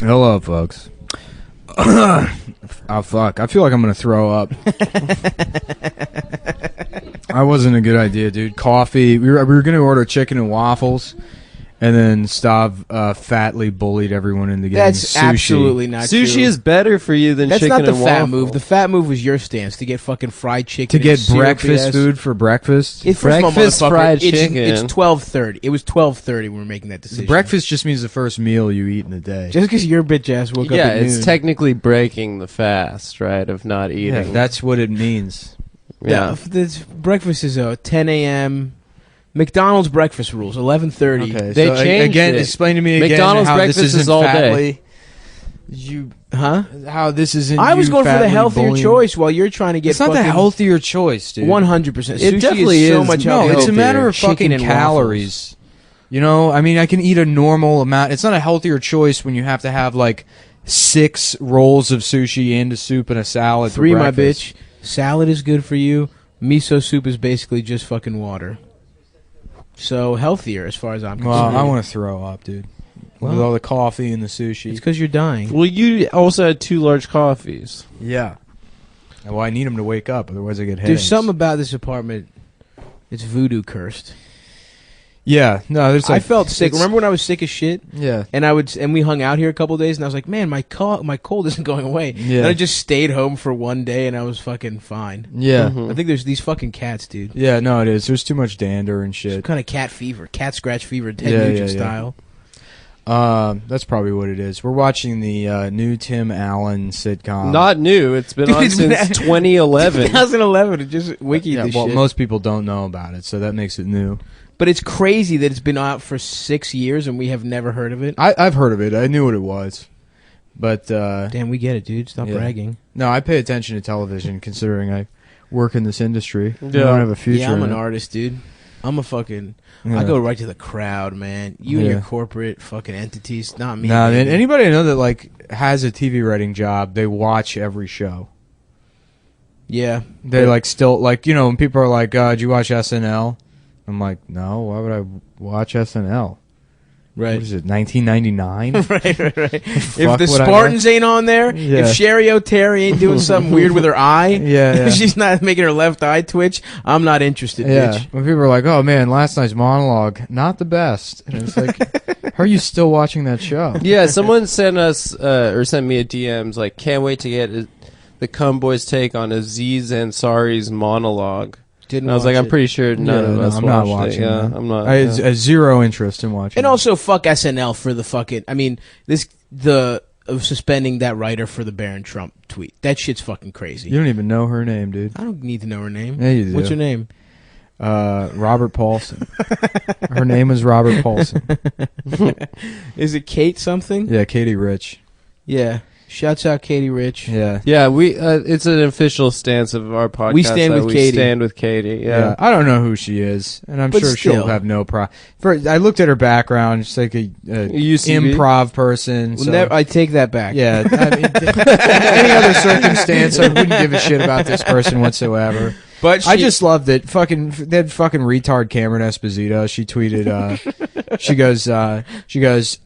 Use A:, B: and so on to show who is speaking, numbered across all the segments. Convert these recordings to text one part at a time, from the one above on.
A: Hello, folks. Oh, fuck. I feel like I'm going to throw up. That wasn't a good idea, dude. Coffee. We were going to order chicken and waffles, and then Stav fatly bullied everyone into getting
B: That's
A: sushi.
B: Absolutely not true.
C: Sushi is better for you than
B: That's
C: chicken and
B: not the
C: waffle.
B: fat move. The fat move was your stance to get fucking fried chicken.
A: To get
B: and
A: breakfast
B: syrupy-ass-
A: food for breakfast?
B: First of all,
C: Breakfast
B: motherfucker,
C: fried
B: it's,
C: chicken.
B: It's 12:30. It was 12:30 when we were making that decision.
A: Breakfast just means the first meal you eat in the day.
B: Just because your bitch ass woke up
C: Yeah,
B: at
C: it's
B: noon.
C: technically breaking the fast, right, of not eating.
A: Yeah, that's what it means.
C: Yeah.
B: Breakfast is 10 a.m. McDonald's breakfast rules 11:30.
A: Okay,
C: They
A: so
C: changed
A: again.
C: it.
A: Explain to me again
C: McDonald's
A: how
C: breakfast
A: this isn't
C: is all
A: fatly.
C: day.
A: How this isn't.
B: I was
A: you
B: going for the
A: fatly
B: healthier
A: bullying.
B: choice while you're trying to get.
A: It's not the
B: fucking
A: healthier choice, dude.
B: 100%.
C: It
B: Sushi
C: definitely
B: is so
C: is.
B: much
A: No,
B: healthier.
A: it's a matter of
B: Chicken
A: fucking
B: and
A: calories. You know, I mean, I can eat a normal amount. It's not a healthier choice when you have to have like 6 rolls of sushi and a soup and a salad.
B: Three,
A: for
B: my
A: breakfast.
B: bitch. Salad is good for you. Miso soup is basically just fucking water. So water as far as I'm
A: Well,
B: concerned.
A: I want to throw up, dude. With
B: Well,
A: all the coffee and the sushi.
B: It's because you're dying.
C: Well, you also had 2 large coffees.
A: Yeah. Well, I need them to wake up, otherwise I get headaches.
B: There's something about this apartment. It's voodoo cursed.
A: Yeah, no, there's. Like,
B: I felt sick.
A: it's-
B: Remember when I was sick as shit?
A: Yeah.
B: And we hung out here a couple of days, and I was like, man, my cold isn't going away.
A: Yeah.
B: And I just stayed home for one day, and I was fucking fine.
A: Yeah.
C: Mhm.
B: I think there's these fucking cats, dude.
A: Yeah, no, it is. There's too much dander and
B: Some
A: shit.
B: kind of cat fever, cat scratch fever, Ted
A: Yeah,
B: Nugent
A: yeah, yeah.
B: style.
A: That's probably what it is. We're watching the new Tim Allen sitcom.
C: Not new. It's been
B: Dude,
C: on
B: it's been-
C: since 2011.
B: 2011. It just wiki
A: yeah,
B: this
A: well,
B: shit.
A: most people don't know about it, so that makes it new.
B: But it's crazy that it's been out for 6 years and we have never heard of it.
A: I've heard of it. I knew what it was, but
B: Damn, we get it, dude. Stop
A: Yeah.
B: bragging.
A: no, I pay attention to television considering I work in this industry. I
C: Yeah.
A: don't have a future.
B: Yeah, I'm
A: in
B: an
A: it.
B: artist, dude. I'm a fucking.
A: Yeah.
B: I go right to the crowd, man. You and
A: Yeah.
B: your corporate fucking entities, not me.
A: Nah, man.
B: baby.
A: Anybody I know that like has a TV writing job, they watch every show.
B: Yeah.
A: They like still like when people are like, "Did you watch SNL?" I'm like, "No. Why would I watch SNL?
B: Right.
A: What is it? 1999?
B: right. If
A: Fuck
B: the
A: would I
B: Spartans ain't on there,
A: Yeah.
B: if Sherry O'Terry ain't doing something weird with her eye,
A: Yeah.
B: if she's not making her left eye twitch, I'm not interested,
A: Yeah.
B: bitch.
A: When people are like, "Oh man, last night's monologue, not the best," and it's like, "How are you still watching that show?"
C: Yeah, someone sent us or sent me a DMs like, can't wait to get the Cum Boys take on Aziz Ansari's monologue.
B: Didn't
C: And I was
B: watch
C: like, I'm
B: it.
C: pretty sure none of us
A: I'm not
C: watched
A: watching
C: it. Yeah,
A: that.
C: I'm not.
A: I
C: yeah.
A: had zero interest in watching.
B: And
A: it.
B: also, fuck SNL for the fucking. I mean, of suspending that writer for the Barron Trump tweet. That shit's fucking crazy.
A: You don't even know her name, dude.
B: I don't need to know her name.
A: Yeah, you do.
B: What's her name?
A: Robert Paulson. Her name is Robert Paulson.
B: Is it Kate something?
A: Yeah, Katie Rich.
B: Yeah. Shouts out Katie Rich.
A: Yeah.
C: Yeah, we. It's an official stance of our podcast.
B: We stand
C: that
B: with
C: we
B: Katie.
C: stand with Katie.
A: Yeah.
C: Yeah.
A: I don't know who she is, and I'm
B: But
A: sure she'll
B: still.
A: have no problem. I looked at her background; she's like a
C: UCB.
A: improv person.
B: Well,
A: So,
B: I take that back.
A: yeah, I mean, any other circumstance, I wouldn't give a shit about this person whatsoever.
B: But
A: I just love that that fucking retard Cameron Esposito. She tweeted, she goes,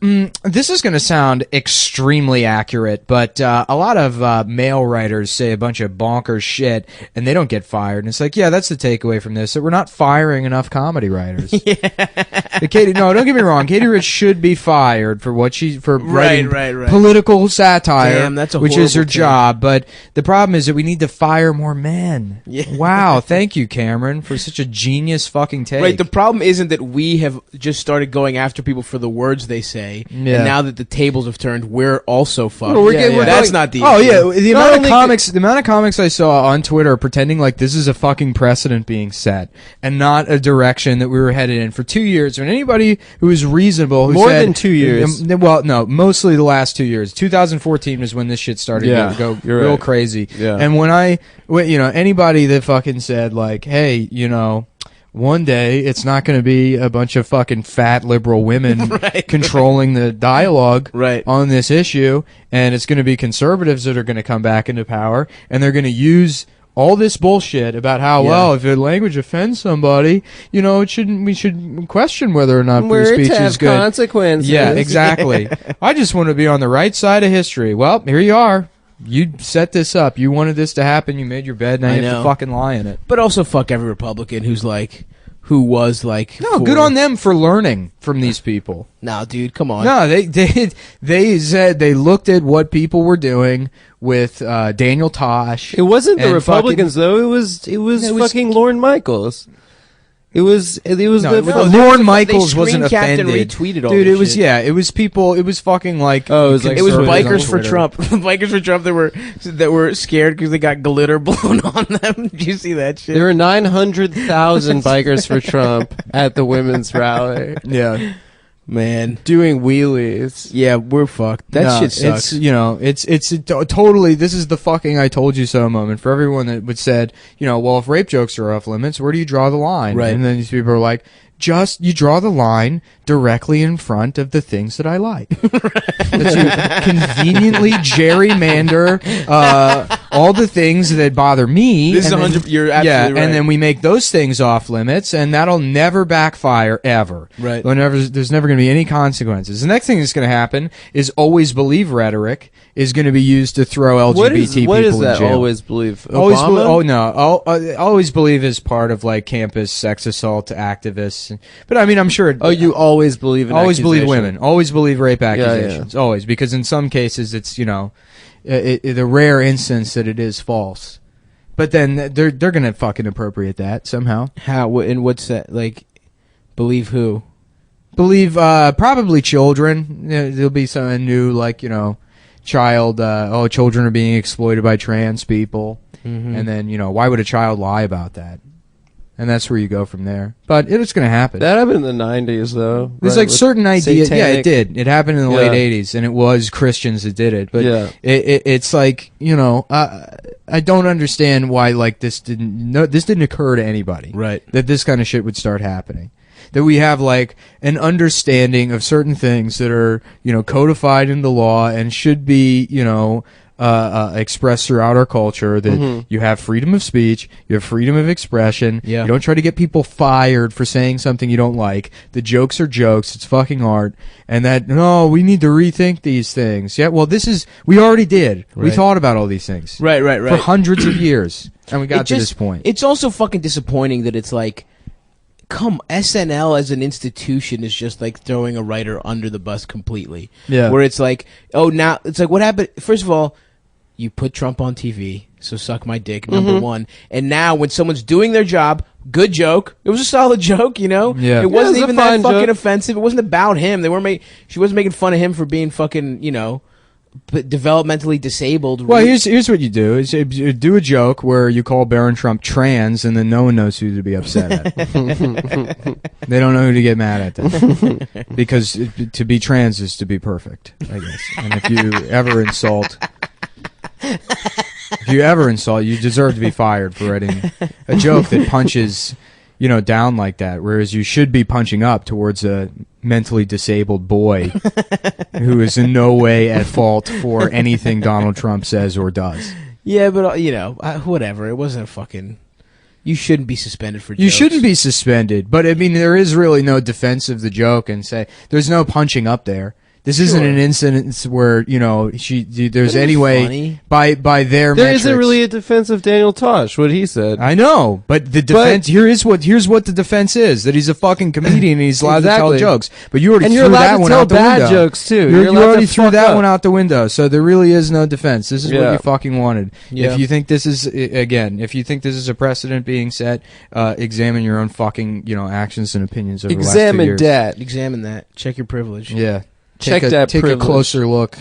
A: this is going to sound extremely accurate, but a lot of male writers say a bunch of bonkers shit and they don't get fired. And it's like, yeah, that's the takeaway from this, that we're not firing enough comedy writers. No, don't get me wrong. Katie Rich should be fired for writing
B: right.
A: political satire,
B: Damn, that's a
A: which is her
B: horrible take.
A: job. But the problem is that we need to fire more men.
B: Yeah.
A: Wow, thank you, Cameron, for such a genius fucking take.
B: Right, the problem isn't that we have just started going after people for the words they say,
A: Yeah.
B: and now that the tables have turned, we're also fucked.
A: Well, we're
C: Yeah,
A: getting-
C: yeah.
A: we're
B: That's
A: going-
B: not the
A: Oh
B: issue.
A: yeah, the amount of comics I saw on Twitter pretending like this is a fucking precedent being set and not a direction that we were headed in for 2 years. And anybody who is reasonable, who
C: More
A: said,
C: than 2 years.
A: Well, no, mostly the last 2 years. 2014 was when this shit started
C: Yeah,
A: to go
C: you're
A: real
C: right.
A: crazy.
C: Yeah.
A: And when anybody that fucking said like, hey, one day it's not going to be a bunch of fucking fat liberal women controlling the dialogue
B: Right.
A: on this issue, and it's going to be conservatives that are going to come back into power, and they're going to use all this bullshit about how well, if a language offends somebody, you know, we should question whether or not free speech is good.
C: Consequences.
A: Yeah, exactly. I just want to be on the right side of history. Well, here you are. You set this up. You wanted this to happen. You made your bed. Now you have to fucking lie in it.
B: But also fuck every Republican who was like...
A: No, good on them for learning from these people.
B: No, dude, come on.
A: No, they said they looked at what people were doing with Daniel Tosh.
C: It wasn't the Republicans though. It was fucking Lorne Michaels. It was
A: Lorne Michaels wasn't offended.
B: And retweeted all
A: dude,
B: this
A: it was
B: shit.
A: it was people. It was fucking like
C: it was
B: bikers for Trump. Bikers for Trump that were scared because they got glitter blown on them. Did you see that shit?
C: There were 900,000 bikers for Trump at the women's rally.
A: Yeah.
B: Man,
C: doing wheelies.
B: Yeah, we're fucked. That shit sucks.
A: It's totally. This is the fucking "I told you so" moment for everyone that would said, well, if rape jokes are off limits, where do you draw the line?
B: Right.
A: And then these people are like, you draw the line directly in front of the things that I like. That you conveniently gerrymander all the things that bother me.
B: This is 100. You're absolutely right.
A: And then we make those things off limits, and that'll never backfire ever.
B: Right.
A: There's never going to be any consequences. The next thing that's going to happen is always believe rhetoric is going to be used to throw LGBT people in jail.
C: What is that? Always believe.
A: Always believe is part of like campus sex assault activists. But I mean, I'm sure.
C: You always believe in
A: always
C: accusation.
A: believe women. Always believe rape accusations. Yeah. Always, because in some cases it's the rare instance that it is false. But then they're gonna fucking appropriate that somehow.
B: How? And what's that? Like, believe who?
A: Believe probably children. There'll be some new child. Children are being exploited by trans people, and then why would a child lie about that? And that's where you go from there. But it's going to happen.
C: That happened in the 90s, though.
A: There's
C: right?
A: certain ideas.
C: Satanic.
A: Yeah, it did. It happened in the late 80s, and it was Christians that did it. But it's like, I don't understand why this didn't occur to anybody.
B: Right.
A: That this kind of shit would start happening. That we have an understanding of certain things that are, codified in the law and should be, expressed throughout our culture, that you have freedom of speech, you have freedom of expression.
B: Yeah.
A: You don't try to get people fired for saying something you don't like. The jokes are jokes. It's fucking art. And we need to rethink these things. Yeah, well, we already did.
B: Right.
A: We thought about all these things.
B: Right.
A: For hundreds of years. And we got to this point.
B: It's also fucking disappointing that it's like, SNL as an institution is just like throwing a writer under the bus completely.
A: Yeah.
B: Where it's like, now, it's like, what happened? First of all, you put Trump on TV, so suck my dick, number one. And now when someone's doing their job, good joke. It was a solid joke,
A: Yeah.
B: It wasn't even that fucking
C: joke.
B: offensive. It wasn't about him. She wasn't making fun of him for being fucking, developmentally disabled.
A: Well, here's what you do: is you do a joke where you call Barron Trump trans, and then no one knows who to be upset at. They don't know who to get mad at then, because to be trans is to be perfect, I guess. And if you ever insult, you deserve to be fired for writing a joke that punches, down like that. Whereas you should be punching up towards a mentally disabled boy who is in no way at fault for anything Donald Trump says or does.
B: Yeah, but whatever. It wasn't a fucking. You shouldn't be suspended for jokes.
A: You shouldn't be suspended, but I mean, there is really no defense of the joke, and there's no punching up there. This isn't an incident where there's any way by their
C: there
A: metrics.
C: Isn't really a defense of Daniel Tosh, what he said.
A: I know, but the defense here's what the defense is: that he's a fucking comedian and he's allowed to tell jokes. But you already threw that one out the window.
C: Bad jokes too.
A: You already threw that one out the window. So there really is no defense. This is what you fucking wanted.
B: Yeah.
A: If you think this is a precedent being set, examine your own fucking actions and opinions over the last 2 years.
B: Examine that. Check your privilege.
A: Yeah.
C: Take
A: a
C: privilege.
A: closer look.